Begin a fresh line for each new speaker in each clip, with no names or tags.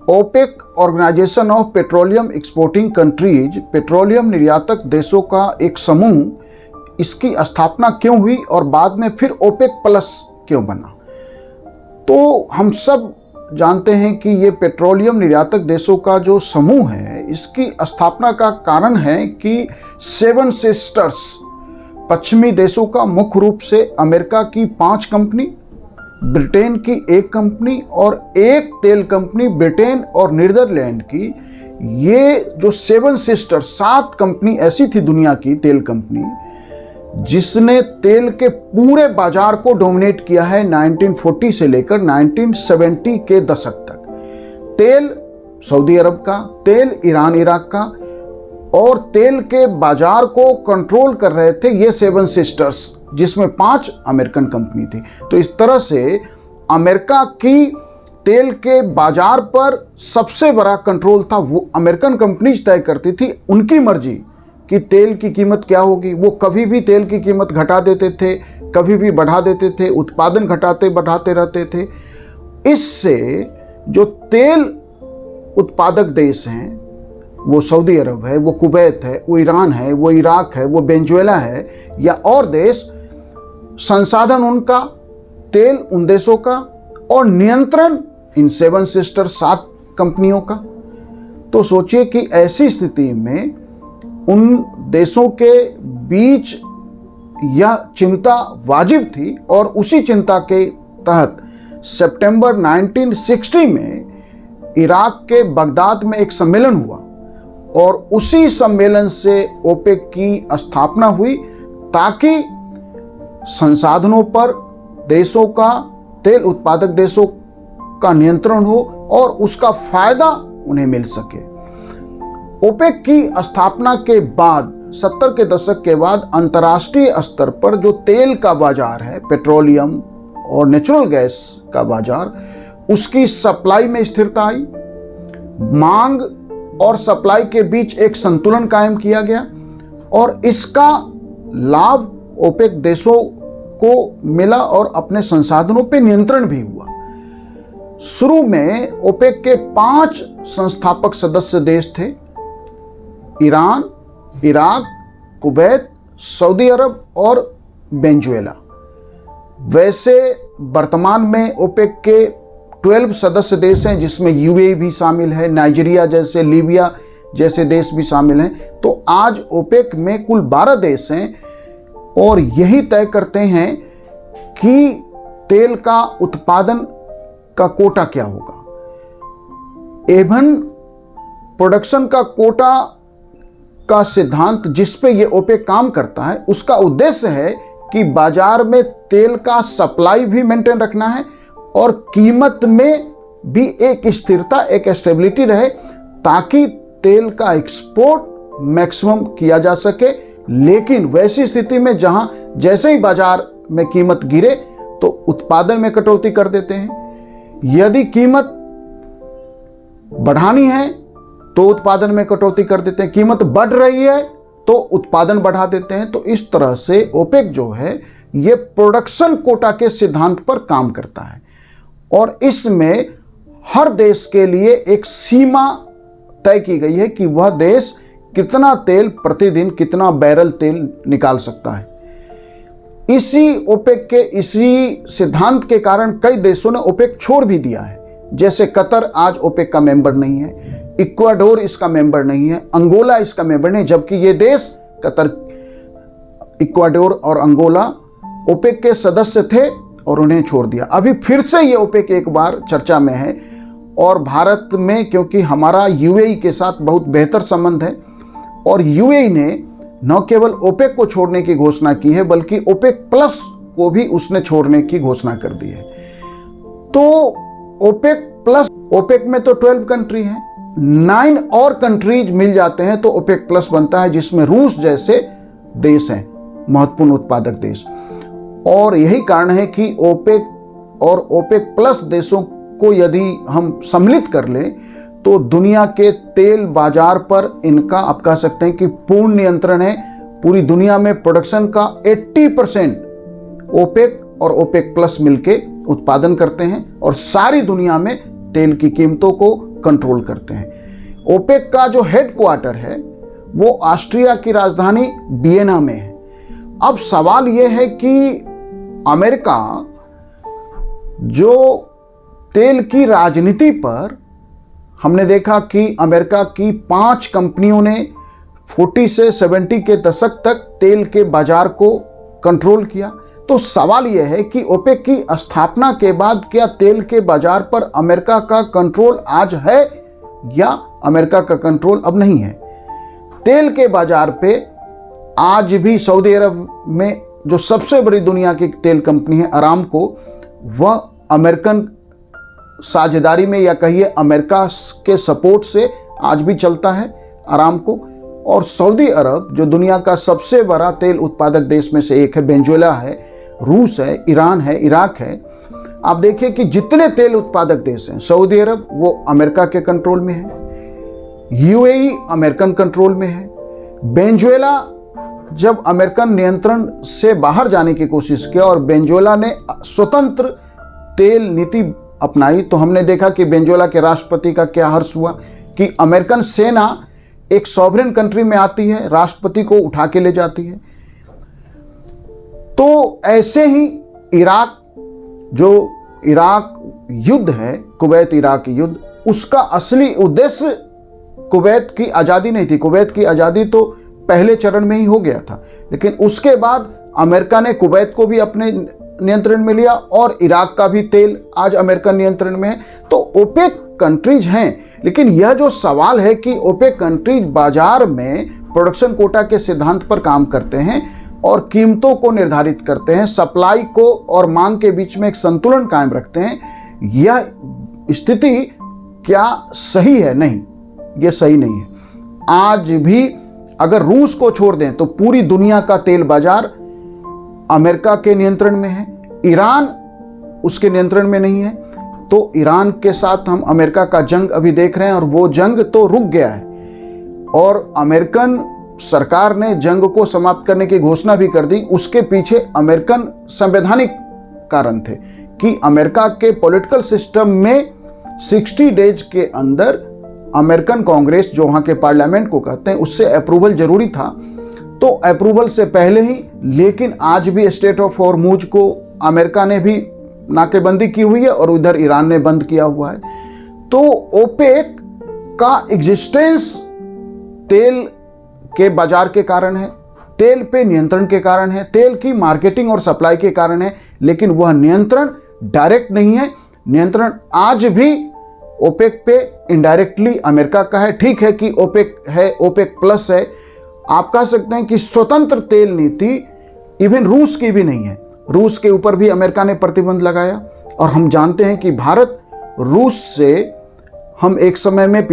OPEC organisation of petroleum exporting countries, petroleum निर्यातक देशों का एक समूह, इसकी स्थापना क्यों हुई और बाद में फिर ओपेक प्लस क्यों बना? तो हम सब जानते हैं कि ये पेट्रोलियम निर्यातक देशों का जो समूह है, इसकी स्थापना का कारण है कि 7 सिस्टर्स पश्चिमी देशों का, मुख्य रूप से अमेरिका की 5 कंपनी, ब्रिटेन की 1 कंपनी और 1 तेल कंपनी ब्रिटेन और नीदरलैंड की, ये जो 7 सिस्टर 7 कंपनी ऐसी थी दुनिया की तेल कंपनी जिसने तेल के पूरे बाजार को डोमिनेट किया है 1940 से लेकर 1970 के दशक तक। तेल सऊदी अरब का, तेल ईरान इराक का, और तेल के बाजार को कंट्रोल कर रहे थे ये 7 सिस्टर्स, जिसमें 5 अमेरिकन कंपनी थी। तो इस तरह से अमेरिका की तेल के बाजार पर सबसे बड़ा कंट्रोल था, वो अमेरिकन कंपनीज तय करती थी, उनकी मर्जी कि तेल की कीमत क्या होगी। वो कभी भी तेल की कीमत घटा देते थे, कभी भी बढ़ा देते थे, उत्पादन घटाते बढ़ाते रहते थे। इससे जो तेल उत्पादक देश हैं, वो सऊदी अरब है, वो कुवैत है, वो ईरान है, वो इराक है, वो वेनेजुएला है या और देश, संसाधन उनका, तेल उन देशों का और नियंत्रण इन 7 सिस्टर 7 कंपनियों का। तो सोचिए कि ऐसी स्थिति में उन देशों के बीच यह चिंता वाजिब थी और उसी चिंता के तहत सितंबर 1960 में इराक के बगदाद में एक सम्मेलन हुआ और उसी सम्मेलन से ओपेक की स्थापना हुई ताकि संसाधनों पर देशों का, तेल उत्पादक देशों का नियंत्रण हो और उसका फायदा उन्हें मिल सके। ओपेक की स्थापना के बाद 70 के दशक के बाद अंतर्राष्ट्रीय स्तर पर जो तेल का बाजार है, पेट्रोलियम और नेचुरल गैस का बाजार, उसकी सप्लाई में स्थिरता आई। मांग और सप्लाई के बीच एक संतुलन कायम किया गया और इसका लाभ ओपेक देशों को मिला और अपने संसाधनों पर नियंत्रण भी हुआ। शुरू में ओपेक के 5 संस्थापक सदस्य देश थे, ईरान, इराक, कुवैत, सऊदी अरब और वेनेजुएला। वैसे वर्तमान में ओपेक के 12 सदस्य देश हैं, जिसमें यूएई भी शामिल है, नाइजीरिया जैसे, लीबिया जैसे देश भी शामिल हैं। तो आज ओपेक में कुल 12 देश हैं और यही तय करते हैं कि तेल का उत्पादन का कोटा क्या होगा। एवन प्रोडक्शन का कोटा का सिद्धांत जिस पे ये ओपेक काम करता है, उसका उद्देश्य है कि बाजार में तेल का सप्लाई भी मेंटेन रखना है और कीमत में भी एक स्थिरता, एक स्टेबिलिटी रहे ताकि तेल का एक्सपोर्ट मैक्सिमम किया जा सके। लेकिन वैसी स्थिति में जहां जैसे ही बाजार में कीमत गिरे तो उत्पादन में कटौती कर देते हैं। यदि कीमत बढ़ानी है तो उत्पादन में कटौती कर देते हैं, कीमत बढ़ रही है तो उत्पादन बढ़ा देते हैं। तो इस तरह से ओपेक जो है ये प्रोडक्शन कोटा के सिद्धांत पर काम करता है और इसमें हर देश के लिए एक सीमा तय की गई है कि वह देश कितना तेल प्रतिदिन, कितना बैरल तेल निकाल सकता है। इसी ओपेक के इसी सिद्धांत के कारण कई देशों ने ओपेक छोड़ भी दिया है, जैसे कतर आज ओपेक का मेंबर नहीं है, इक्वाडोर इसका मेंबर नहीं है, अंगोला इसका मेंबर नहीं, जबकि ये देश कतर, इक्वाडोर और अंगोला ओपेक के सदस्य थे और उन्हें छोड़ दिया। अभी फिर से ये ओपेक एक बार चर्चा में है और भारत में, क्योंकि हमारा यूएई के साथ बहुत बेहतर संबंध है और यूएई ने न केवल ओपेक को छोड़ने की घोषणा की है बल्कि ओपेक प्लस को भी उसने छोड़ने की घोषणा कर दी है। तो ओपेक प्लस, ओपेक में तो 12 कंट्री हैं, 9 और कंट्रीज मिल जाते हैं तो ओपेक प्लस बनता है, जिसमें रूस जैसे देश हैं, महत्वपूर्ण उत्पादक देश। और यही कारण है कि ओपेक और ओपेक प्लस देशों को यदि हम सम्मिलित कर लें तो दुनिया के तेल बाजार पर इनका, आप कह सकते हैं कि पूर्ण नियंत्रण है। पूरी दुनिया में प्रोडक्शन का 80% ओपेक और ओपेक प्लस मिलके उत्पादन करते हैं और सारी दुनिया में तेल की कीमतों को कंट्रोल करते हैं। ओपेक का जो हेडक्वार्टर है वो ऑस्ट्रिया की राजधानी वियना में है। अब सवाल यह है कि अमेरिका जो तेल की राजनीति पर, हमने देखा कि अमेरिका की 5 कंपनियों ने 40 से 70 के दशक तक तेल के बाजार को कंट्रोल किया। तो सवाल यह है कि ओपेक की स्थापना के बाद क्या तेल के बाजार पर अमेरिका का कंट्रोल आज है या अमेरिका का कंट्रोल अब नहीं है। तेल के बाजार पे आज भी सऊदी अरब में जो सबसे बड़ी दुनिया की तेल कंपनी है अरामको, वह अमेरिकन साझेदारी में या कहिए अमेरिका के सपोर्ट से आज भी चलता है अरामको। और सऊदी अरब जो दुनिया का सबसे बड़ा तेल उत्पादक देश में से एक है, वेनेजुएला है, रूस है, ईरान है, इराक है। आप देखिए कि जितने तेल उत्पादक देश हैं, सऊदी अरब वो अमेरिका के कंट्रोल में है, यूएई अमेरिकन कंट्रोल में है। वेनेजुएला जब अमेरिकन नियंत्रण से बाहर जाने की कोशिश किया और वेनेजुएला ने स्वतंत्र तेल नीति अपनाई, तो हमने देखा कि वेनेजुएला के राष्ट्रपति का क्या हर्ष हुआ कि अमेरिकन सेना एक सॉवरेन कंट्री में आती है, राष्ट्रपति को उठा के ले जाती है। तो ऐसे ही इराक, जो इराक युद्ध है, कुवैत इराक युद्ध, उसका असली उद्देश्य कुवैत की आज़ादी नहीं थी। कुवैत की आज़ादी तो पहले चरण में ही हो गया था, लेकिन उसके बाद अमेरिका ने कुवैत को भी अपने नियंत्रण में लिया और इराक का भी तेल आज अमेरिकन नियंत्रण में है। तो ओपेक कंट्रीज हैं, लेकिन यह जो सवाल है कि ओपेक कंट्रीज बाजार में प्रोडक्शन कोटा के सिद्धांत पर काम करते हैं और कीमतों को निर्धारित करते हैं, सप्लाई को और मांग के बीच में एक संतुलन कायम रखते हैं। यह स्थिति क्या सही है? नहीं, यह सही नहीं है। आज भी अगर रूस को छोड़ दें तो पूरी दुनिया का तेल बाजार अमेरिका के नियंत्रण में है, ईरान उसके नियंत्रण में नहीं है। तो ईरान के साथ हम अमेरिका का जंग अभी देख रहे हैं और वो जंग तो रुक गया है और अमेरिकन सरकार ने जंग को समाप्त करने की घोषणा भी कर दी। उसके पीछे अमेरिकन संवैधानिक कारण थे कि अमेरिका के पॉलिटिकल सिस्टम में 60 डेज के अंदर अमेरिकन कांग्रेस, जो वहाँ के पार्लियामेंट को कहते हैं, उससे अप्रूवल जरूरी था। तो अप्रूवल से पहले ही, लेकिन आज भी स्टेट ऑफ हॉर्मुज को अमेरिका ने भी नाकेबंदी की हुई है और उधर ईरान ने बंद किया हुआ है। तो ओपेक का एग्जिस्टेंस तेल के बाजार के कारण है, तेल पे नियंत्रण के कारण है, तेल की मार्केटिंग और सप्लाई के कारण है, लेकिन वह नियंत्रण डायरेक्ट नहीं है। नियंत्रण आज भी ओपेक पे इनडायरेक्टली अमेरिका का है। ठीक है कि ओपेक है, ओपेक प्लस है, आप कह सकते हैं कि स्वतंत्र तेल नीति इवन रूस की भी नहीं है। रूस के ऊपर भी अमेरिका ने प्रतिबंध लगाया और हम जानते हैं कि भारत रूस से हम एक समय में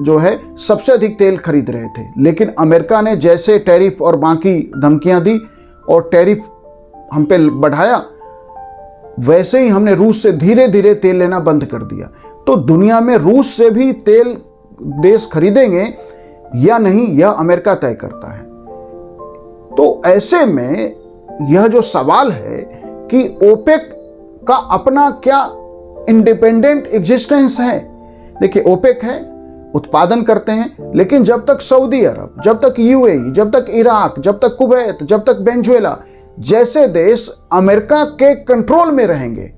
जो है सबसे अधिक तेल खरीद रहे थे, लेकिन अमेरिका ने जैसे टैरिफ और बाकी धमकियां दी और टैरिफ हम पे बढ़ाया, वैसे ही हमने रूस से धीरे धीरे तेल लेना बंद कर दिया। तो दुनिया में रूस से भी तेल देश खरीदेंगे या नहीं, यह अमेरिका तय करता है। तो ऐसे में यह जो सवाल है कि ओपेक का अपना क्या इंडिपेंडेंट एग्जिस्टेंस है। देखिए, ओपेक है, उत्पादन करते हैं, लेकिन जब तक सऊदी अरब, जब तक यूएई, जब तक इराक, जब तक कुवैत, जब तक वेनेजुएला जैसे देश अमेरिका के कंट्रोल में रहेंगे,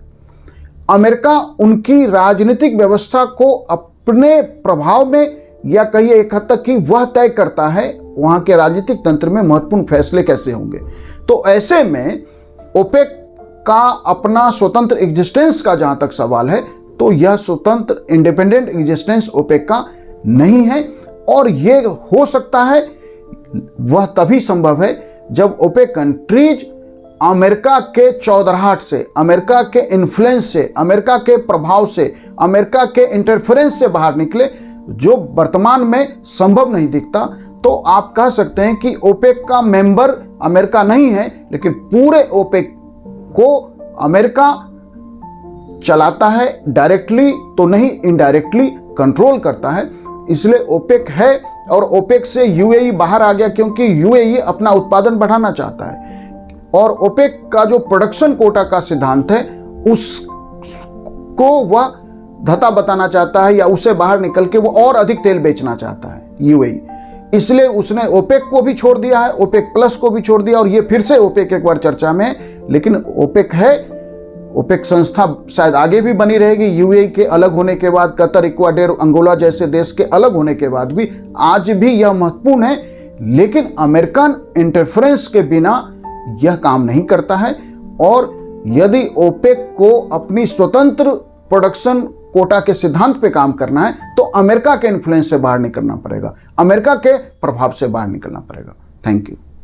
अमेरिका उनकी राजनीतिक व्यवस्था को अपने प्रभाव में, या कहिए एक हद तक कि वह तय करता है वहां के राजनीतिक तंत्र में महत्वपूर्ण फैसले कैसे होंगे। तो ऐसे में ओपेक का अपना स्वतंत्र एग्जिस्टेंस का जहां तक सवाल है, तो यह स्वतंत्र इंडिपेंडेंट एग्जिस्टेंस ओपेक का नहीं है। और यह हो सकता है, वह तभी संभव है जब ओपेक कंट्रीज अमेरिका के चौधराहट से, अमेरिका के इन्फ्लुएंस से, अमेरिका के प्रभाव से, अमेरिका के इंटरफेरेंस से बाहर निकले, जो वर्तमान में संभव नहीं दिखता। तो आप कह सकते हैं कि ओपेक का मेंबर अमेरिका नहीं है, लेकिन पूरे ओपेक को अमेरिका चलाता है, डायरेक्टली तो नहीं, इनडायरेक्टली कंट्रोल करता है। इसलिए ओपेक है और ओपेक से यूएई बाहर आ गया, क्योंकि यूएई अपना उत्पादन बढ़ाना चाहता है और ओपेक का जो प्रोडक्शन कोटा का सिद्धांत है उसको वह धता बताना चाहता है या उससे बाहर निकल के वो और अधिक तेल बेचना चाहता है यूएई। इसलिए उसने ओपेक को भी छोड़ दिया है, ओपेक प्लस को भी छोड़ दिया, और ये फिर से ओपेक एक बार चर्चा में। लेकिन ओपेक है, ओपेक संस्था शायद आगे भी बनी रहेगी। यूएई के अलग होने के बाद, कतर, इक्वाडोर, अंगोला जैसे देश के अलग होने के बाद भी आज भी यह महत्वपूर्ण है। लेकिन अमेरिकन इंटरफेरेंस के बिना यह काम नहीं करता है। और यदि ओपेक को अपनी स्वतंत्र प्रोडक्शन कोटा के सिद्धांत पे काम करना है तो अमेरिका के इन्फ्लुएंस से बाहर निकलना पड़ेगा, अमेरिका के प्रभाव से बाहर निकलना पड़ेगा। Thank you.